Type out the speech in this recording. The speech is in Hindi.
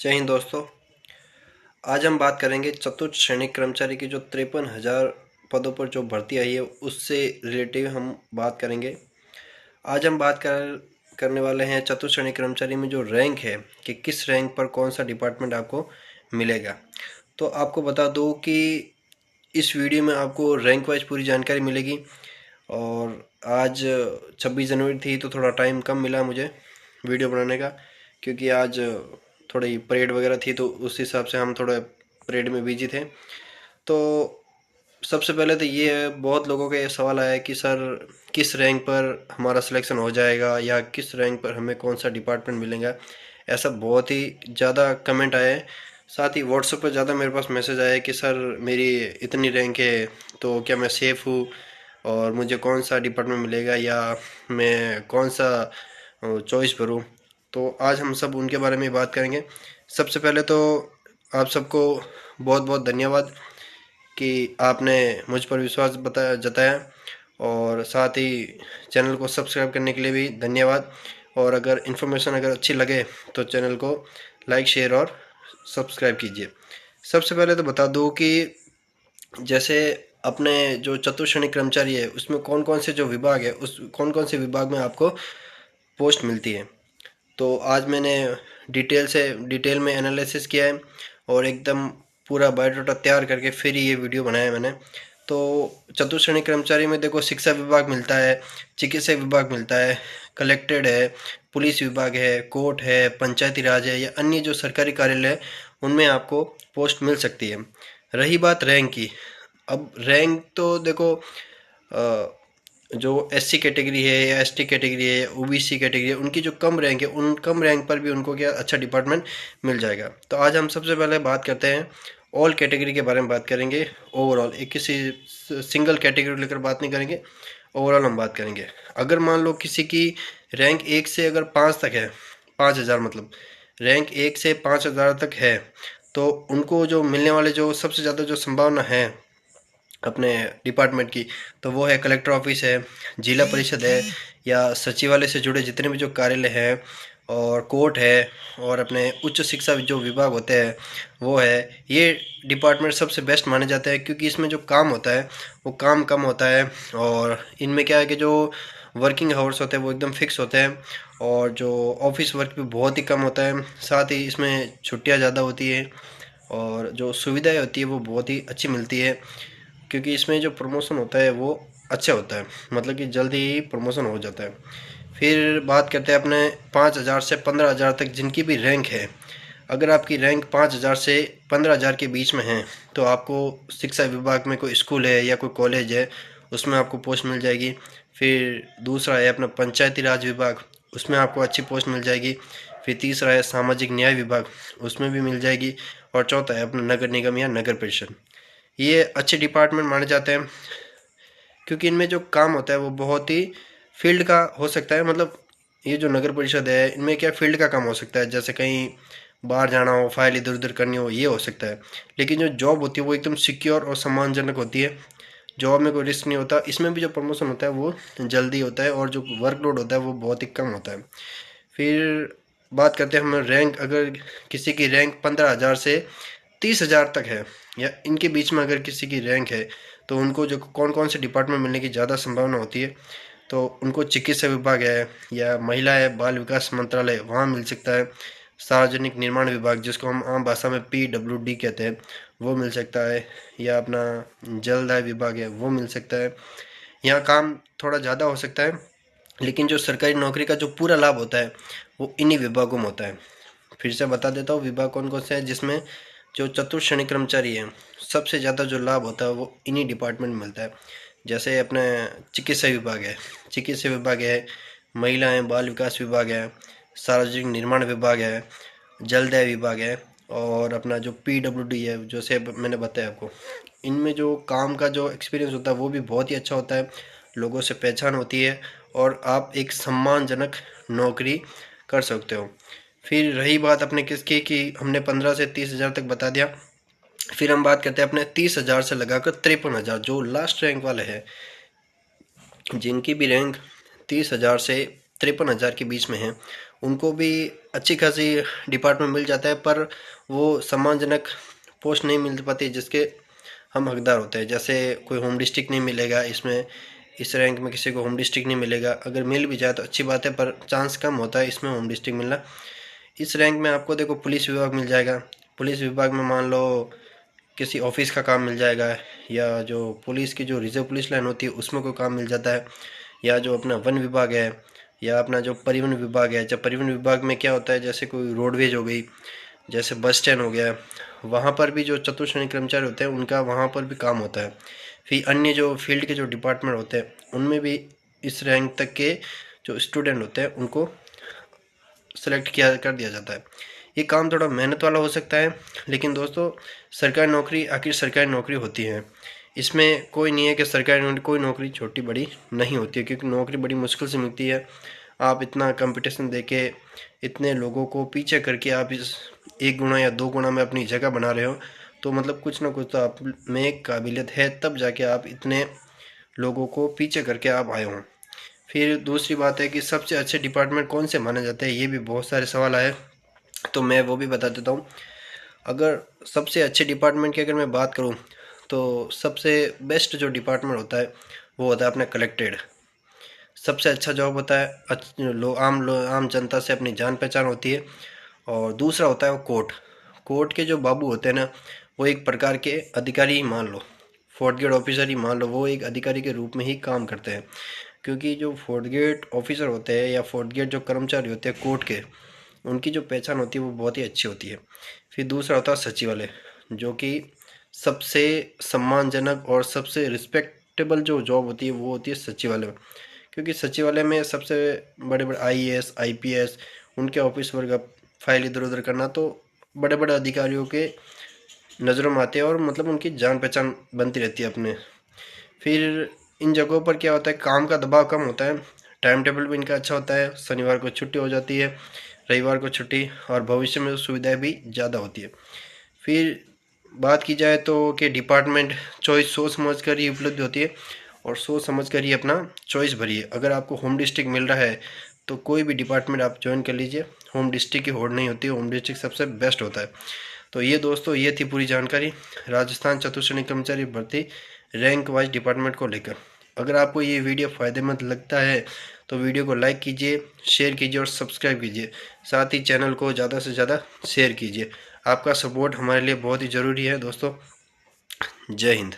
जय हिंद दोस्तों। आज हम बात करेंगे चतुर्थ श्रेणी कर्मचारी की जो 53,000 पदों पर जो भर्ती आई है उससे रिलेटिव हम बात करेंगे। आज हम बात करने वाले हैं चतुर्थ श्रेणी कर्मचारी में जो रैंक है कि किस रैंक पर कौन सा डिपार्टमेंट आपको मिलेगा। तो आपको बता दूं कि इस वीडियो में आपको रैंक वाइज पूरी जानकारी मिलेगी। और आज 26 जनवरी थी तो थोड़ा टाइम कम मिला मुझे वीडियो बनाने का, क्योंकि आज थोड़ी परेड वगैरह थी तो उस हिसाब से हम थोड़ा परेड में बिजी थे। तो सबसे पहले तो ये बहुत लोगों का ये सवाल आया कि सर किस रैंक पर हमारा सिलेक्शन हो जाएगा या किस रैंक पर हमें कौन सा डिपार्टमेंट मिलेगा। ऐसा बहुत ही ज़्यादा कमेंट आए, साथ ही व्हाट्सएप पर ज़्यादा मेरे पास मैसेज आया कि सर मेरी इतनी रैंक है तो क्या मैं सेफ़ हूँ और मुझे कौन सा डिपार्टमेंट मिलेगा या मैं कौन सा चॉइस करूँ। तो आज हम सब उनके बारे में बात करेंगे। सबसे पहले तो आप सबको बहुत बहुत धन्यवाद कि आपने मुझ पर विश्वास जताया, और साथ ही चैनल को सब्सक्राइब करने के लिए भी धन्यवाद। और अगर इन्फॉर्मेशन अगर अच्छी लगे तो चैनल को लाइक शेयर और सब्सक्राइब कीजिए। सबसे पहले तो बता दूं कि जैसे अपने जो चतुर्श्रेणी कर्मचारी है उसमें कौन कौन से जो विभाग है उस कौन कौन से विभाग में आपको पोस्ट मिलती है। तो आज मैंने डिटेल में एनालिसिस किया है और एकदम पूरा बायोडाटा तैयार करके फिर ये वीडियो बनाया है मैंने। तो चतुर्थ कर्मचारी में देखो शिक्षा विभाग मिलता है, चिकित्सा विभाग मिलता है, कलेक्टेड है, पुलिस विभाग है, कोर्ट है, पंचायती राज है या अन्य जो सरकारी कार्यालय है उनमें आपको पोस्ट मिल सकती है। रही बात रैंक की, अब रैंक तो देखो जो एससी कैटेगरी है या एसटी कैटेगरी है या ओबीसी कैटेगरी है उनकी जो कम रैंक है उन कम रैंक पर भी उनको क्या अच्छा डिपार्टमेंट मिल जाएगा। तो आज हम सबसे पहले बात करते हैं ऑल कैटेगरी के बारे में बात करेंगे। ओवरऑल एक किसी सिंगल कैटेगरी लेकर बात नहीं करेंगे, ओवरऑल हम बात करेंगे। अगर मान लो किसी की रैंक 1 से अगर 5 तक है, 5,000 मतलब रैंक 1 से 5,000 तक है, तो उनको जो मिलने वाले जो सबसे ज़्यादा जो संभावना है अपने डिपार्टमेंट की, तो वो है कलेक्टर ऑफिस है, जिला परिषद है या सचिवालय से जुड़े जितने भी जो कार्यालय हैं, और कोर्ट है, और अपने उच्च शिक्षा जो विभाग होते हैं वो है। ये डिपार्टमेंट सबसे बेस्ट माने जाते हैं क्योंकि इसमें जो काम होता है वो काम कम होता है, और इनमें क्या है कि जो वर्किंग आवर्स होते हैं वो एकदम फिक्स होते हैं, और जो ऑफिस वर्क भी बहुत ही कम होता है। साथ ही इसमें छुट्टियां ज़्यादा होती है और जो सुविधाएं होती है वो बहुत ही अच्छी मिलती है, क्योंकि इसमें जो प्रमोशन होता है वो अच्छा होता है, मतलब कि जल्दी ही प्रमोशन हो जाता है। फिर बात करते हैं अपने 5,000 से 15,000 तक जिनकी भी रैंक है। अगर आपकी रैंक 5,000 से 15,000 के बीच में है तो आपको शिक्षा विभाग में कोई स्कूल है या कोई कॉलेज है उसमें आपको पोस्ट मिल जाएगी। फिर दूसरा है अपना पंचायती राज विभाग, उसमें आपको अच्छी पोस्ट मिल जाएगी। फिर तीसरा है सामाजिक न्याय विभाग, उसमें भी मिल जाएगी। और चौथा है अपना नगर निगम या नगर परिषद। ये अच्छे डिपार्टमेंट माने जाते हैं क्योंकि इनमें जो काम होता है वो बहुत ही फील्ड का हो सकता है। मतलब ये जो नगर परिषद है इनमें क्या फील्ड का काम हो सकता है, जैसे कहीं बाहर जाना हो, फाइल इधर उधर करनी हो, ये हो सकता है। लेकिन जो जॉब होती है वो एकदम सिक्योर और सम्मानजनक होती है। जॉब में कोई रिस्क नहीं होता, इसमें भी जो प्रमोशन होता है वो जल्दी होता है और जो वर्कलोड होता है वो बहुत ही कम होता है। फिर बात करते हैं हम रैंक, अगर किसी की रैंक 15,000 से 30,000 तक है या इनके बीच में अगर किसी की रैंक है तो उनको जो कौन कौन से डिपार्टमेंट मिलने की ज़्यादा संभावना होती है, तो उनको चिकित्सा विभाग है या महिला है बाल विकास मंत्रालय वहाँ मिल सकता है। सार्वजनिक निर्माण विभाग जिसको हम आम भाषा में PWD कहते हैं वो मिल सकता है, या अपना जलदाय विभाग है वो मिल सकता है। यहाँ काम थोड़ा ज़्यादा हो सकता है, लेकिन जो सरकारी नौकरी का जो पूरा लाभ होता है वो इन्हीं विभागों में होता है। फिर से बता देता हूँ विभाग कौन कौन से हैं जिसमें जो चतुर्थ श्रेणी कर्मचारी हैं सबसे ज़्यादा जो लाभ होता है वो इन्हीं डिपार्टमेंट में मिलता है। जैसे अपने चिकित्सा विभाग है, चिकित्सा विभाग है, महिला एवं बाल विकास विभाग है, सार्वजनिक निर्माण विभाग है, जलदाय विभाग है, और अपना जो PWD है जैसे मैंने बताया आपको। इनमें जो काम का जो एक्सपीरियंस होता है वो भी बहुत ही अच्छा होता है, लोगों से पहचान होती है और आप एक सम्मानजनक नौकरी कर सकते हो। फिर रही बात अपने किसकी कि हमने 15 से 30,000 तक बता दिया। फिर हम बात करते हैं अपने 30,000 से लगाकर 53,000 जो लास्ट रैंक वाले हैं, जिनकी भी रैंक 30,000 से 53,000 के बीच में है उनको भी अच्छी खासी डिपार्टमेंट मिल जाता है, पर वो सम्मानजनक पोस्ट नहीं मिल पाती जिसके हम हकदार होते हैं। जैसे कोई होम डिस्ट्रिक्ट नहीं मिलेगा इसमें, इस रैंक में किसी को होम डिस्ट्रिक्ट नहीं मिलेगा। अगर मिल भी जाए तो अच्छी बात है, पर चांस कम होता है इसमें होम डिस्ट्रिक्ट मिलना। इस रैंक में आपको देखो पुलिस विभाग मिल जाएगा। पुलिस विभाग में मान लो किसी ऑफिस का काम मिल जाएगा, या जो पुलिस की जो रिजर्व पुलिस लाइन होती है उसमें कोई काम मिल जाता है, या जो अपना वन विभाग है, या अपना जो परिवहन विभाग है। जब परिवहन विभाग में क्या होता है, जैसे कोई रोडवेज हो गई, जैसे बस स्टैंड हो गया, वहाँ पर भी जो चतुर्श्रेणी कर्मचारी होते हैं उनका वहाँ पर भी काम होता है। फिर अन्य जो फील्ड के जो डिपार्टमेंट होते हैं उनमें भी इस रैंक तक के जो स्टूडेंट होते हैं उनको सेलेक्ट किया कर दिया जाता है। ये काम थोड़ा मेहनत वाला हो सकता है, लेकिन दोस्तों सरकारी नौकरी आखिर सरकारी नौकरी होती है। इसमें कोई नहीं है कि सरकारी नौकरी कोई नौकरी छोटी बड़ी नहीं होती है, क्योंकि नौकरी बड़ी मुश्किल से मिलती है। आप इतना कंपटीशन देके इतने लोगों को पीछे करके आप इस 1 गुना या 2 गुना में अपनी जगह बना रहे हो, तो मतलब कुछ ना कुछ तो आप में काबिलियत है, तब जाके आप इतने लोगों को पीछे करके आप आए हों। फिर दूसरी बात है कि सबसे अच्छे डिपार्टमेंट कौन से माने जाते हैं, ये भी बहुत सारे सवाल आए, तो मैं वो भी बता देता हूँ। अगर सबसे अच्छे डिपार्टमेंट की अगर मैं बात करूँ, तो सबसे बेस्ट जो डिपार्टमेंट होता है वो होता है अपना कलेक्टेड। सबसे अच्छा जॉब होता है, आम जनता से अपनी जान पहचान होती है। और दूसरा होता है वो कोर्ट। कोर्ट के जो बाबू होते हैं ना, वो एक प्रकार के अधिकारी ही मान लो, फोर्थ ग्रेड ऑफिसर ही मान लो, वो एक अधिकारी के रूप में ही काम करते हैं। क्योंकि जो फोर्थ ग्रेड ऑफिसर होते हैं या फोर्थ ग्रेड जो कर्मचारी होते हैं कोर्ट के, उनकी जो पहचान होती है वो बहुत ही अच्छी होती है। फिर दूसरा होता है सचिवालय, जो कि सबसे सम्मानजनक और सबसे रिस्पेक्टेबल जो जॉब होती है वो होती है सचिवालय में। क्योंकि सचिवालय में सबसे बड़े बड़े आईएएस आईपीएस उनके ऑफिस वर्क फाइल इधर उधर करना, तो बड़े बड़े अधिकारियों के नज़रों में आते हैं, और मतलब उनकी जान पहचान बनती रहती है अपने। फिर इन जगहों पर क्या होता है, काम का दबाव कम होता है, टाइम टेबल भी इनका अच्छा होता है, शनिवार को छुट्टी हो जाती है, रविवार को छुट्टी, और भविष्य में सुविधाएं भी ज़्यादा होती है। फिर बात की जाए तो कि डिपार्टमेंट चॉइस सोच समझ कर ही उपलब्ध होती है, और सोच समझ कर ही अपना चॉइस भरिए। अगर आपको होम डिस्ट्रिक्ट मिल रहा है तो कोई भी डिपार्टमेंट आप ज्वाइन कर लीजिए, होम डिस्ट्रिक्ट की होड़ नहीं होती है, होम डिस्ट्रिक्ट सबसे बेस्ट होता है। तो ये दोस्तों ये थी पूरी जानकारी राजस्थान चतुर्श्रेणी कर्मचारी भर्ती रैंक वाइज डिपार्टमेंट को लेकर। अगर आपको ये वीडियो फ़ायदेमंद लगता है तो वीडियो को लाइक कीजिए, शेयर कीजिए और सब्सक्राइब कीजिए। साथ ही चैनल को ज़्यादा से ज़्यादा शेयर कीजिए। आपका सपोर्ट हमारे लिए बहुत ही ज़रूरी है दोस्तों। जय हिंद।